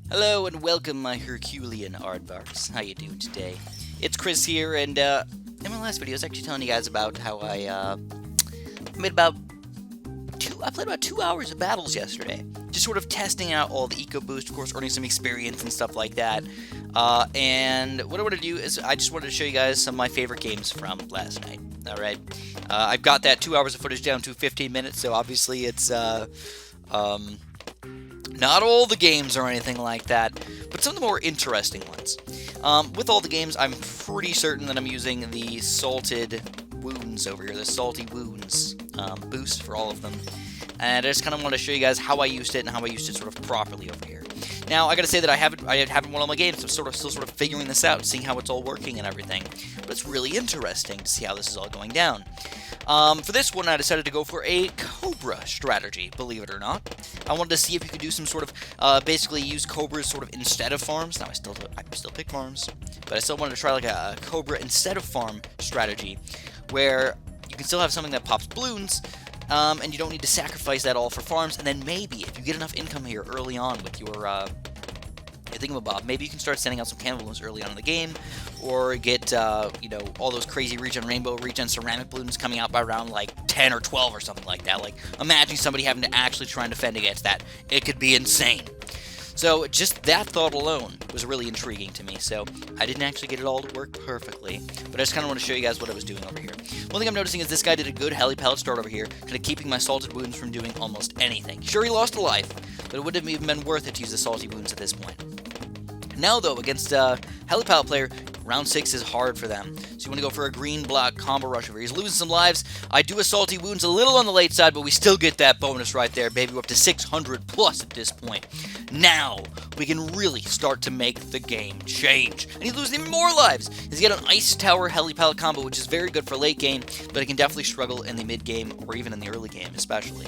Hello and welcome, my Herculean aardvarks. How you doing today? It's Chris here, and in my last video, I was actually telling you guys about how I made about I played about 2 hours of battles yesterday, just sort of testing out all the eco boost, of course, earning some experience and stuff like that. And what I want to do is I just wanted to show you guys some of my favorite games from last night. All right, I've got that 2 hours of footage down to 15 minutes, so obviously it's not all the games or anything like that, but some of the more interesting ones. With all the games, I'm pretty certain that I'm using the salted wounds over here, the salty wounds boost for all of them. And I just kind of want to show you guys how I used it and how I used it sort of properly over here. Now, I gotta say that I haven't won all my games, so I'm still sort of figuring this out, seeing how it's all working and everything. But it's really interesting to see how this is all going down. For this one, I decided to go for a Cobra strategy, believe it or not. I wanted to see if you could do some sort of, basically use Cobras sort of instead of farms. Now, I still pick farms, but I still wanted to try like a Cobra instead of farm strategy, where you can still have something that pops balloons, and you don't need to sacrifice that all for farms, and then maybe, if you get enough income here early on with your thingamabob, maybe you can start sending out some candle balloons early on in the game, or get, you know, all those crazy regen ceramic balloons coming out by around, like, 10 or 12 or something like that. Like, imagine somebody having to actually try and defend against that. It could be insane. So, just that thought alone was really intriguing to me, so I didn't actually get it all to work perfectly, but I just kind of want to show you guys what I was doing over here. One thing I'm noticing is this guy did a good heli pellet start over here, kind of keeping my salted wounds from doing almost anything. Sure, he lost a life, but it wouldn't have even been worth it to use the salty wounds at this point. Now, though, against a heli pellet player, round 6 is hard for them. So you want to go for a green-black combo rush over here. He's losing some lives. I do a salty wounds a little on the late side, but we still get that bonus right there, baby. We're up to 600 plus at this point. Now, we can really start to make the game change. And he's losing even more lives. He's got an Ice Tower heli pellet combo, which is very good for late game, but it can definitely struggle in the mid game or even in the early game, especially.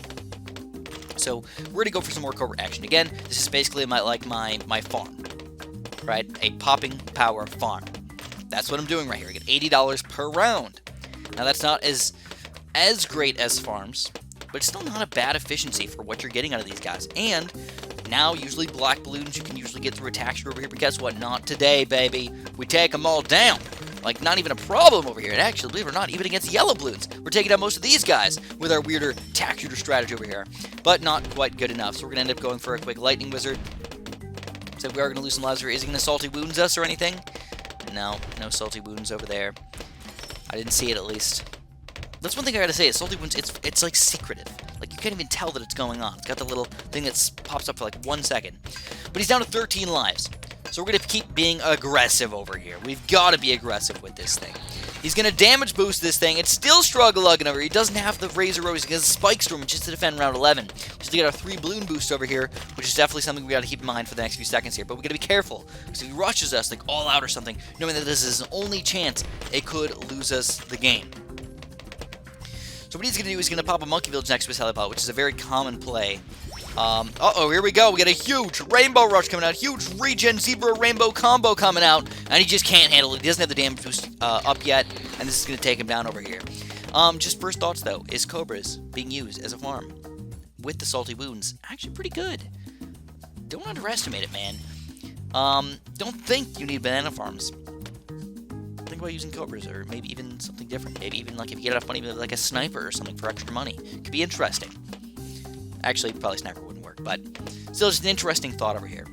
So we're going to go for some more Cobra action. Again, this is basically my farm. Right? A popping power farm. That's what I'm doing right here. I get $80 per round. Now that's not as great as farms, but it's still not a bad efficiency for what you're getting out of these guys. And now usually black balloons you can usually get through a texture over here, but guess what? Not today, baby. We take them all down. Like, not even a problem over here. And actually, believe it or not, even against yellow balloons, we're taking out most of these guys with our weirder tack shooter strategy over here. But not quite good enough. So we're going to end up going for a quick lightning wizard. So we are going to lose some lives here. Is he going to salty wounds us or anything? No salty wounds over there. I didn't see it, at least. That's one thing I gotta say, is salty wounds, it's like secretive. Like, you can't even tell that it's going on. It's got the little thing that pops up for like 1 second. But he's down to 13 lives. So we're going to keep being aggressive over here. We've got to be aggressive with this thing. He's going to damage boost this thing. It's still struggle-lugging over here. He doesn't have the Razor Rose. He has a Spike Storm just to defend round 11. So we get our 3 balloon boosts over here, which is definitely something we got to keep in mind for the next few seconds here. But we got to be careful, because if he rushes us, like all out or something, knowing that this is his only chance, it could lose us the game. So what he's going to do is he's going to pop a Monkey Village next to his helipod, which is a very common play. Uh-oh, here we go. We got a huge Rainbow Rush coming out. Huge Regen Zebra Rainbow combo coming out. And he just can't handle it. He doesn't have the damage boost up yet. And this is going to take him down over here. Just first thoughts, though. Is Cobras being used as a farm with the salty wounds actually pretty good? Don't underestimate it, man. Don't think you need banana farms. Think about using Cobras, or maybe even something different. Maybe even, like, if you get enough money, like a sniper or something for extra money. Could be interesting. Actually, probably sniper wouldn't work, but still just an interesting thought over here.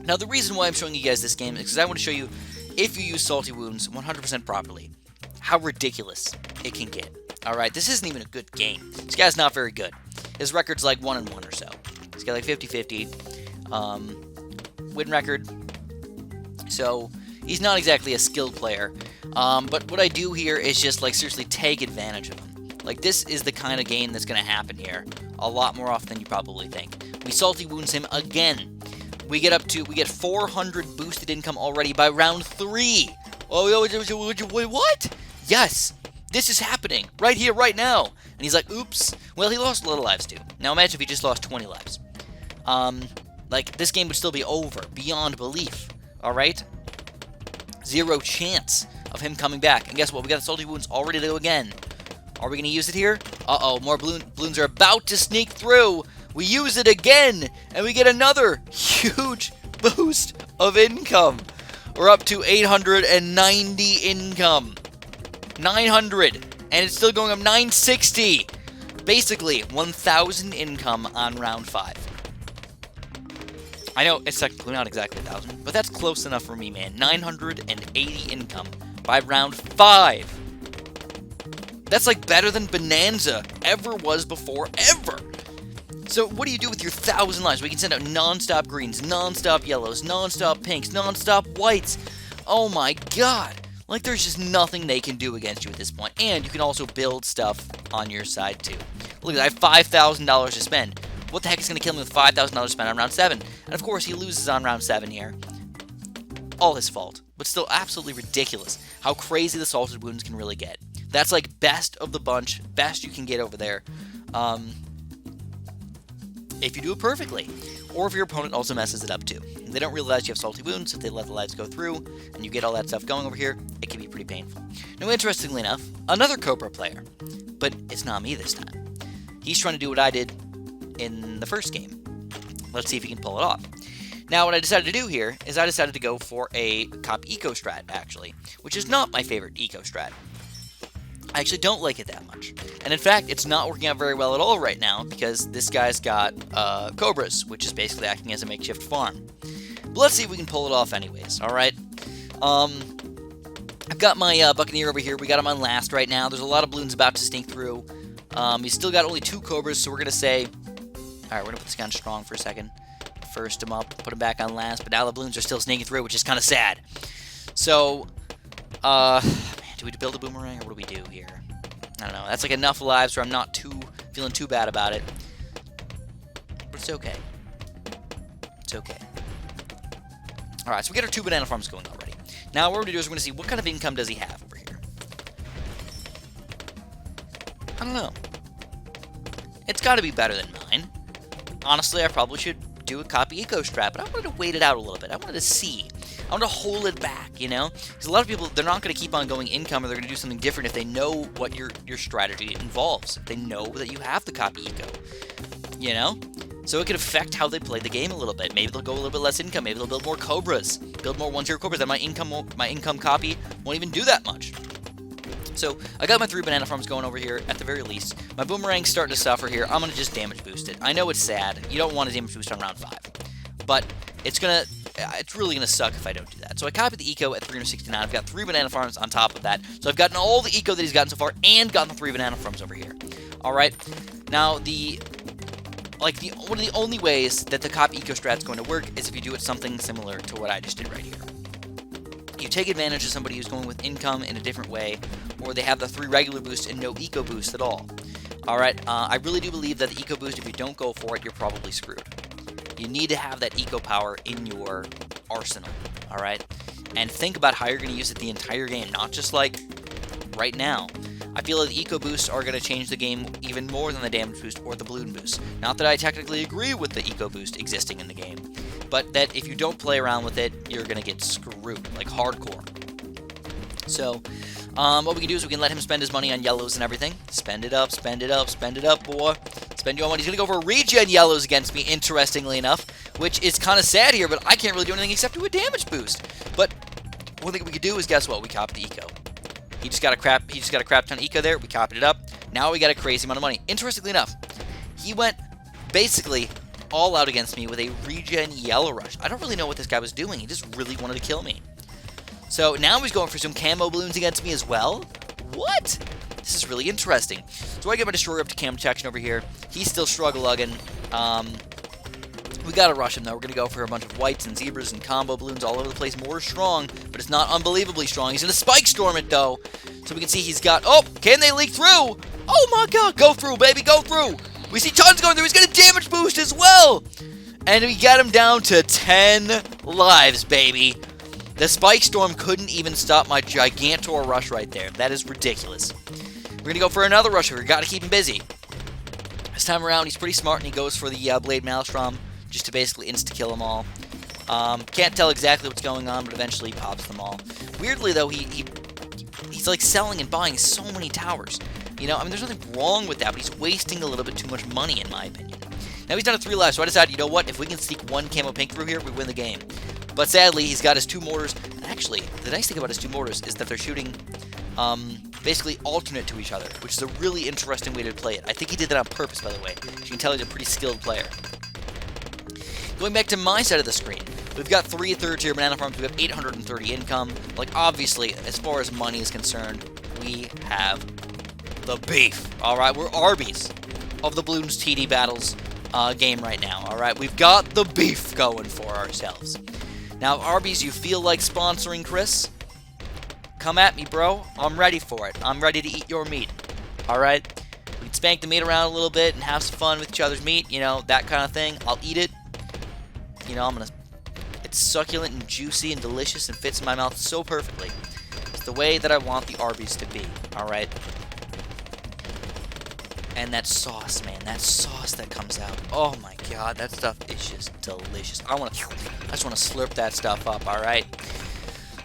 Now, the reason why I'm showing you guys this game is because I want to show you, if you use salty wounds 100% properly, how ridiculous it can get. Alright, this isn't even a good game. This guy's not very good. His record's like 1-1 or so. He's got like 50-50 win record. So, he's not exactly a skilled player. But what I do here is just, like, seriously take advantage of him. Like, this is the kind of game that's going to happen here a lot more often than you probably think. We salty wounds him again. We get 400 boosted income already by round 3. Oh, what? Yes, this is happening right here, right now. And he's like, oops. Well, he lost a little lives too. Now imagine if he just lost 20 lives. Like, this game would still be over beyond belief. All right? Zero chance of him coming back. And guess what? We got the salty wounds all ready to go again. Are we going to use it here? Uh-oh, more balloons are about to sneak through. We use it again, and we get another huge boost of income. We're up to 890 income. 900. And it's still going up 960. Basically, 1,000 income on round 5. I know it's technically not exactly 1,000, but that's close enough for me, man. 980 income by round 5. That's like better than Bonanza ever was before, ever. So what do you do with your 1,000 lives? We can send out non-stop greens, non-stop yellows, non-stop pinks, non-stop whites. Oh my god. Like, there's just nothing they can do against you at this point. And you can also build stuff on your side, too. Look, I have $5,000 to spend. What the heck is going to kill me with $5,000 spent on round 7? And of course, he loses on round 7 here. All his fault. But still absolutely ridiculous how crazy the Salted Wounds can really get. That's like best of the bunch, best you can get over there. If you do it perfectly. Or if your opponent also messes it up too. They don't realize you have Salty Wounds. If they let the lives go through and you get all that stuff going over here, it can be pretty painful. Now, interestingly enough, another Cobra player, but it's not me this time. He's trying to do what I did in the first game. Let's see if he can pull it off. Now, what I decided to do here is I decided to go for a Cop Eco Strat, actually, which is not my favorite Eco Strat. I actually don't like it that much. And in fact, it's not working out very well at all right now because this guy's got Cobras, which is basically acting as a makeshift farm. But let's see if we can pull it off anyways, alright? I've got my Buccaneer over here. We got him on last right now. There's a lot of balloons about to sneak through. He's still got only 2 Cobras, so we're going to say... Alright, we're going to put this guy on strong for a second. First him up, put him back on last, but now the balloons are still sneaking through, which is kind of sad. So, man, do we build a boomerang, or what do we do here? I don't know. That's like enough lives where I'm not feeling too bad about it. But it's okay. It's okay. Alright, so we get our 2 banana farms going already. Now, what we're going to do is we're going to see what kind of income does he have over here. I don't know. It's got to be better than mine. Honestly, I probably should do a Copy Eco Strat, but I wanted to wait it out a little bit. I wanted to see. I want to hold it back, you know? Because a lot of people, they're not going to keep on going income, or they're going to do something different if they know what your strategy involves. If they know that you have the Copy Eco, you know? So it could affect how they play the game a little bit. Maybe they'll go a little bit less income. Maybe they'll build more Cobras. Build more 1-0 Cobras. Then my income copy won't even do that much. So I got my 3 banana farms going over here at the very least. My boomerang's starting to suffer here. I'm going to just damage boost it. I know it's sad. You don't want to damage boost on round 5. But it's really going to suck if I don't do that. So I copied the eco at 369. I've got 3 banana farms on top of that. So I've gotten all the eco that he's gotten so far and gotten the 3 banana farms over here. Alright. Now, one of the only ways that the Cop Eco Strat's going to work is if you do it something similar to what I just did right here. You take advantage of somebody who's going with income in a different way, or they have the 3 regular boosts and no eco boost at all. Alright, I really do believe that the eco boost, if you don't go for it, you're probably screwed. You need to have that eco power in your arsenal, alright? And think about how you're going to use it the entire game, not just like right now. I feel like the eco boosts are going to change the game even more than the damage boost or the balloon boost. Not that I technically agree with the eco boost existing in the game, but that if you don't play around with it, you're going to get screwed, like hardcore. So, what we can do is we can let him spend his money on yellows and everything. Spend it up, spend it up, spend it up, boy. Spend your money. He's going to go for regen yellows against me, interestingly enough, which is kind of sad here, but I can't really do anything except do a damage boost. But one thing we could do is, guess what? We copy the eco. He just got a crap ton of eco there. We copied it up. Now we got a crazy amount of money. Interestingly enough, he went basically all out against me with a regen yellow rush. I don't really know what this guy was doing. He just really wanted to kill me. So now he's going for some camo balloons against me as well? What? This is really interesting. So I get my destroyer up to camo protection over here. He's still struggle-lugging. We gotta rush him though. We're gonna go for a bunch of whites and zebras and combo balloons all over the place. More strong, but it's not unbelievably strong. He's gonna spike storm it though. So we can see he's got... Oh, can they leak through? Oh my god, go through, baby, go through. We see tons going through. He's got a damage boost as well. And we got him down to 10 lives, baby. The spike storm couldn't even stop my Gigantor rush right there. That is ridiculous. We're gonna go for another rush here. Gotta keep him busy. This time around, he's pretty smart, and he goes for the Blade Maelstrom, just to basically insta-kill them all. Can't tell exactly what's going on, but eventually he pops them all. Weirdly, though, he's like selling and buying so many towers. You know, I mean, there's nothing wrong with that, but he's wasting a little bit too much money, in my opinion. Now he's down to 3 lives, so I decided, you know what? If we can sneak 1 camo pink through here, we win the game. But sadly, he's got his 2 mortars. Actually, the nice thing about his 2 mortars is that they're shooting basically alternate to each other, which is a really interesting way to play it. I think he did that on purpose, by the way. You can tell he's a pretty skilled player. Going back to my side of the screen, we've got 3 third-tier banana farms. We have 830 income. Like, obviously, as far as money is concerned, we have the beef. All right, we're Arby's of the Bloons TD Battles game right now. All right, we've got the beef going for ourselves. Now, Arby's, you feel like sponsoring Chris? Come at me, bro. I'm ready for it. I'm ready to eat your meat. All right? We can spank the meat around a little bit and have some fun with each other's meat, you know, that kind of thing. I'll eat it. You know, it's succulent and juicy and delicious and fits in my mouth so perfectly. It's the way that I want the Arby's to be. All right? And that sauce, man, that sauce that comes out. Oh my god, that stuff is just delicious. I just want to slurp that stuff up, alright?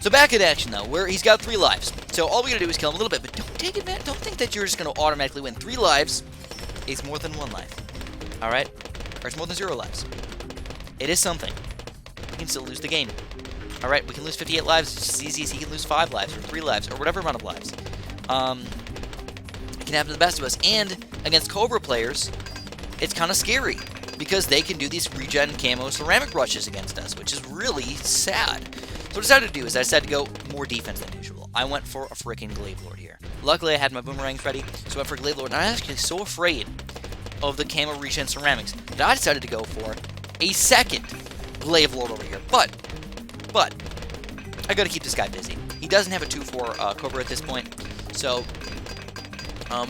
So back in action, though, where he's got 3 lives. So all we gotta do is kill him a little bit, but don't take it, man. Don't think that you're just gonna automatically win. 3 lives is more than 1 life, alright? Or it's more than 0 lives. It is something. We can still lose the game. Alright, we can lose 58 lives just as easy as he can lose 5 lives, or 3 lives, or whatever amount of lives. It can happen to the best of us, and against Cobra players, it's kind of scary, because they can do these regen camo ceramic rushes against us, which is really sad. So what I decided to do is I decided to go more defense than usual. I went for a freaking Glaive Lord here. Luckily, I had my boomerangs ready, so I went for Glaive Lord, and I'm actually so afraid of the camo regen ceramics that I decided to go for a second Glaive Lord over here. But, I gotta keep this guy busy. He doesn't have a 2-4 Cobra at this point, so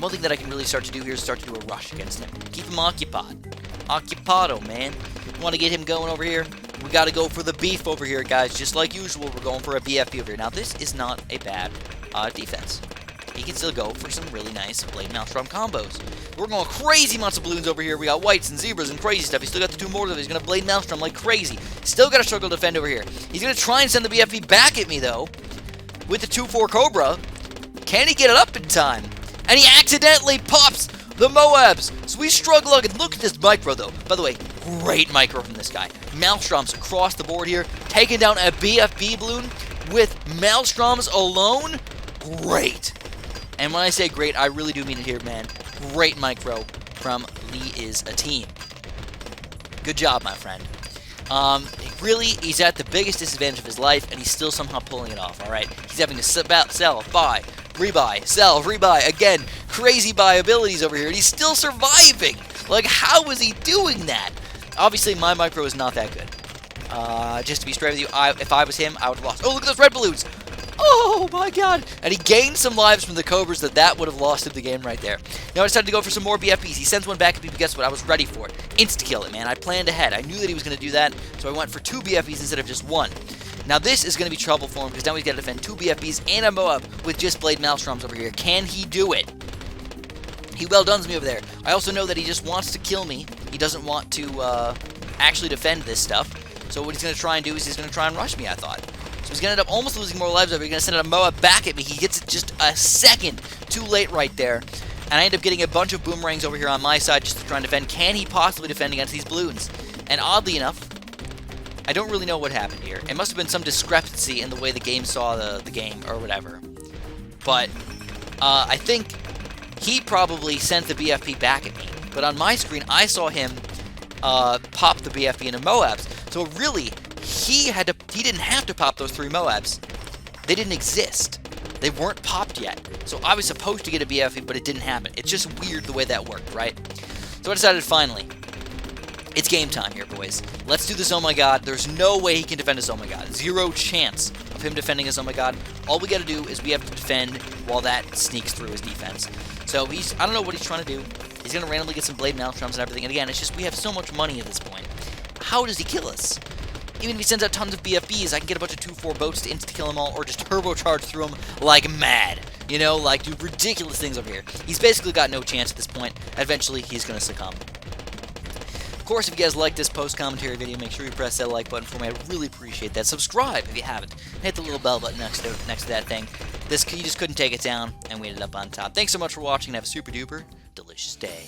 one thing that I can really start to do here is start to do a rush against him. Keep him occupied. Occupado, man. We want to get him going over here. We got to go for the beef over here, guys. Just like usual, we're going for a BFB over here. Now, this is not a bad defense. He can still go for some really nice Blade Maelstrom combos. We're going crazy amounts of balloons over here. We got whites and zebras and crazy stuff. He's still got the 2 mortars. He's going to Blade Maelstrom like crazy. Still got to struggle to defend over here. He's going to try and send the BFB back at me, though, with the 2-4 Cobra. Can he get it up in time? And he accidentally pops the Moabs. So we struggle. Look at this micro, though. By the way, great micro from this guy. Maelstroms across the board here. Taking down a BFB balloon with Maelstroms alone. Great. And when I say great, I really do mean it here, man. Great micro from Lee is a team. Good job, my friend. Really, he's at the biggest disadvantage of his life, and he's still somehow pulling it off, alright? He's having to sell, buy, rebuy, sell, rebuy. Again, crazy buy abilities over here, and he's still surviving. Like, how is he doing that? Obviously, my micro is not that good. Just to be straight with you, if I was him, I would have lost. Oh, look at those red balloons. Oh, my God. And he gained some lives from the Cobras that would have lost him the game right there. Now I decided to go for some more BFBs. He sends one back at me, but guess what? I was ready for it. Insta-kill it, man. I planned ahead. I knew that he was going to do that, so I went for 2 BFBs instead of just 1. Now this is going to be trouble for him, because now he's got to defend 2 BFBs and a Moab with just Blade Maelstroms over here. Can he do it? He well dones me over there. I also know that he just wants to kill me. He doesn't want to actually defend this stuff. So what he's going to try and do is he's going to try and rush me, I thought. So he's going to end up almost losing more lives over. He's going to send a Moab back at me. He gets it just a second too late right there. And I end up getting a bunch of boomerangs over here on my side just to try and defend. Can he possibly defend against these balloons? And oddly enough, I don't really know what happened here. It must have been some discrepancy in the way the game saw the game or whatever. But I think he probably sent the BFP back at me. But on my screen, I saw him pop the BFP into Moabs. So really, he didn't have to pop those 3 Moabs. They didn't exist. They weren't popped yet. So I was supposed to get a BFP, but it didn't happen. It's just weird the way that worked, right? So I decided finally, it's game time here, boys. Let's do this Oh My God. There's no way he can defend his Oh My God. 0 chance of him defending his Oh My God. All we gotta do is we have to defend while that sneaks through his defense. So I don't know what he's trying to do. He's gonna randomly get some Blade Maelstroms and everything. And again, it's just we have so much money at this point. How does he kill us? Even if he sends out tons of BFBs, I can get a bunch of 2-4 boats to insta-kill them all, or just turbocharge through them like mad. You know, like do ridiculous things over here. He's basically got no chance at this point. Eventually, he's going to succumb. Of course, if you guys like this post-commentary video, make sure you press that like button for me. I'd really appreciate that. Subscribe if you haven't. Hit the little bell button next to that thing. You just couldn't take it down, and we ended up on top. Thanks so much for watching, and have a super-duper delicious day.